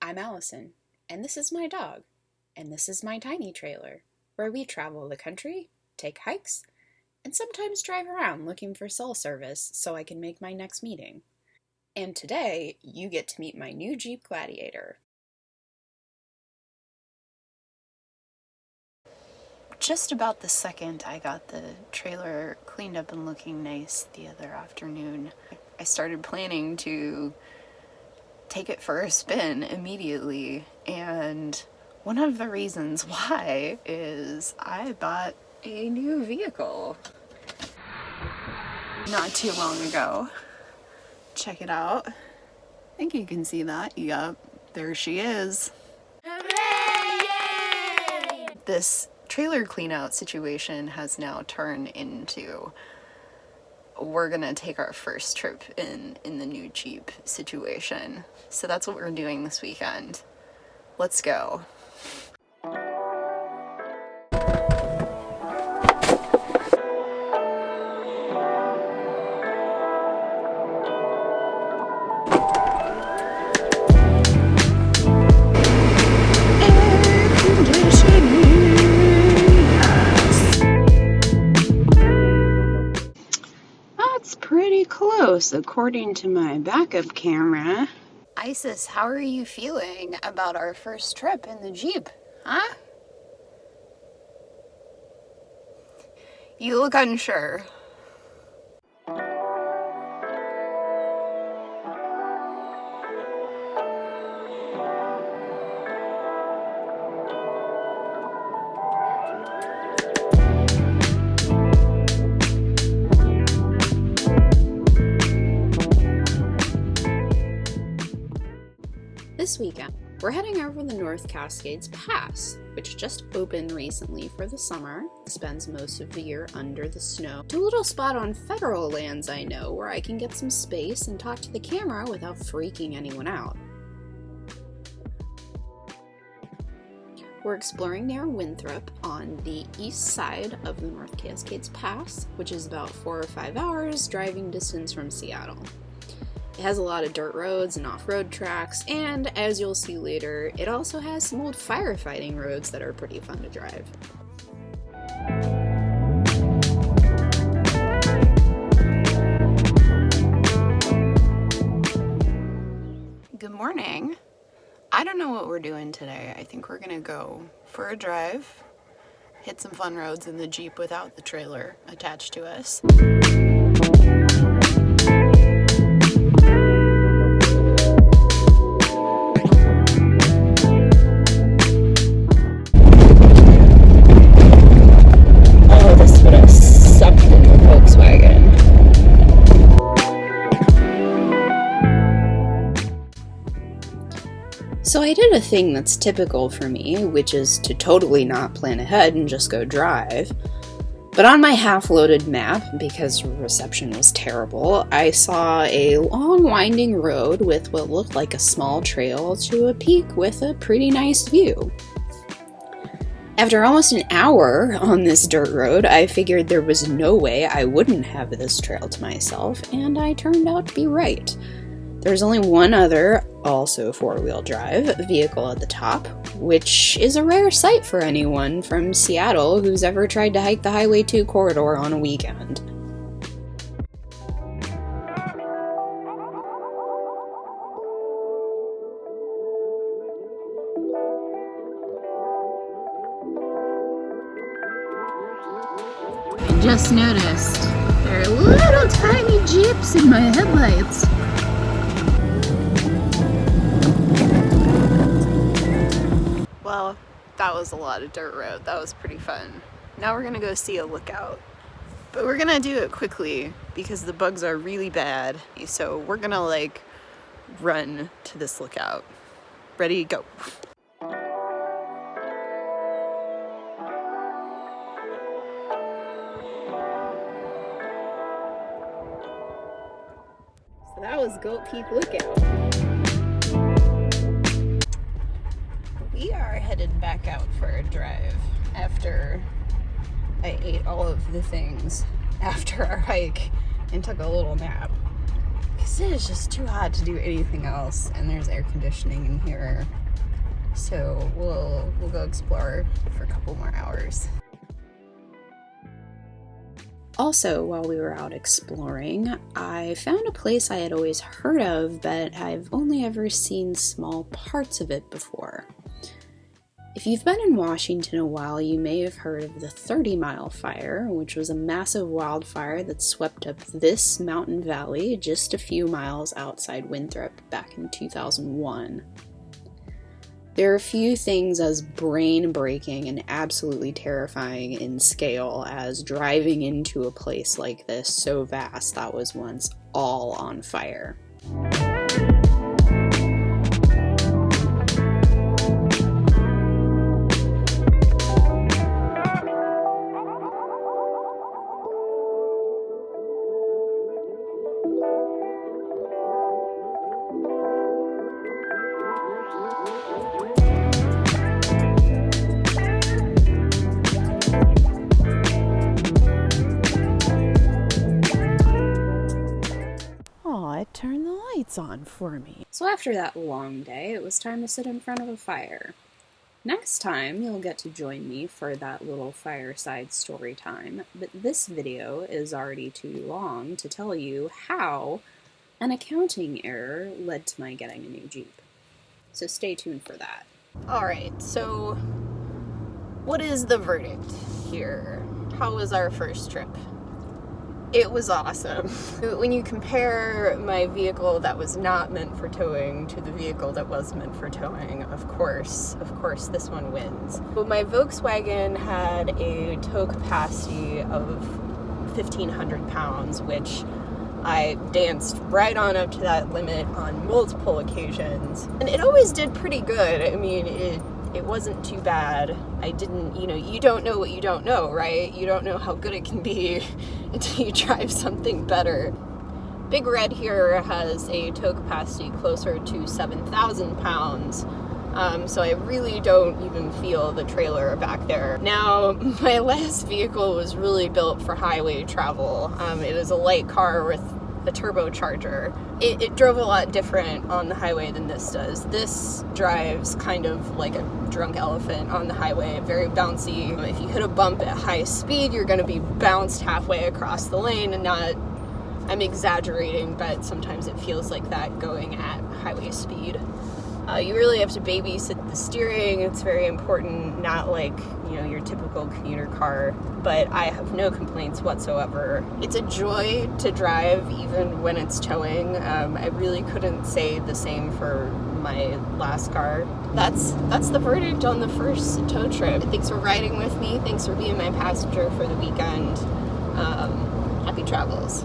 I'm Allison, and this is my dog, and this is my tiny trailer, where we travel the country, take hikes, and sometimes drive around looking for cell service so I can make my next meeting. And today, you get to meet my new Jeep Gladiator. Just about the second I got the trailer cleaned up and looking nice the other afternoon, I started planning to take it for a spin immediately, and one of the reasons why is I bought a new vehicle not too long ago. Check it out. I think you can see that. Yup, there she is. Hooray! This trailer clean out situation has now turned into we're gonna take our first trip in the new Jeep situation. So that's what we're doing this weekend. Let's go. Close, according to my backup camera. Isis, how are you feeling about our first trip in the Jeep, huh? You look unsure. This weekend, we're heading over the North Cascades Pass, which just opened recently for the summer, spends most of the year under the snow, to a little spot on federal lands I know where I can get some space and talk to the camera without freaking anyone out. We're exploring near Winthrop on the east side of the North Cascades Pass, which is about 4 or 5 hours driving distance from Seattle. It has a lot of dirt roads and off-road tracks, and as you'll see later, it also has some old firefighting roads that are pretty fun to drive. Good morning. I don't know what we're doing today. I think we're gonna go for a drive, hit some fun roads in the Jeep without the trailer attached to us. Volkswagen. So I did a thing that's typical for me, which is to totally not plan ahead and just go drive. But on my half-loaded map, because reception was terrible, I saw a long winding road with what looked like a small trail to a peak with a pretty nice view. After almost an hour on this dirt road, I figured there was no way I wouldn't have this trail to myself, and I turned out to be right. There's only one other, also four-wheel drive, vehicle at the top, which is a rare sight for anyone from Seattle who's ever tried to hike the Highway 2 corridor on a weekend. Just noticed there are little tiny Jeeps in my headlights. Well, that was a lot of dirt road. That was pretty fun. Now we're gonna go see a lookout. But we're gonna do it quickly because the bugs are really bad. So we're gonna run to this lookout. Ready, go. So that was Goat Peak Lookout. We are headed back out for a drive after I ate all of the things after our hike and took a little nap. It's just too hot to do anything else, and there's air conditioning in here. So we'll go explore for a couple more hours. Also, while we were out exploring, I found a place I had always heard of, but I've only ever seen small parts of it before. If you've been in Washington a while, you may have heard of the 30 Mile Fire, which was a massive wildfire that swept up this mountain valley just a few miles outside Winthrop back in 2001. There are few things as brain-breaking and absolutely terrifying in scale as driving into a place like this so vast that was once all on fire. It turned the lights on for me. So after that long day, it was time to sit in front of a fire. Next time, you'll get to join me for that little fireside story time, but this video is already too long to tell you how an accounting error led to my getting a new Jeep. So stay tuned for that. Alright, so what is the verdict here? How was our first trip? It was awesome. When you compare my vehicle that was not meant for towing to the vehicle that was meant for towing, of course this one wins. But my Volkswagen had a tow capacity of 1,500 pounds, which I danced right on up to that limit on multiple occasions. And it always did pretty good. I mean, it wasn't too bad. I didn't, you don't know what you don't know, right? You don't know how good it can be until you drive something better. Big Red here has a tow capacity closer to 7,000 pounds. So I really don't even feel the trailer back there. Now, my last vehicle was really built for highway travel. It was a light car with a turbocharger. It drove a lot different on the highway than this does. This drives kind of like a drunk elephant on the highway, very bouncy. If you hit a bump at high speed, you're going to be bounced halfway across the lane, and I'm exaggerating, but sometimes it feels like that going at highway speed. You really have to babysit the steering. It's very important, not like, your typical commuter car, but I have no complaints whatsoever. It's a joy to drive even when it's towing. I really couldn't say the same for my last car. That's the verdict on the first tow trip. Thanks for riding with me. Thanks for being my passenger for the weekend. Happy travels.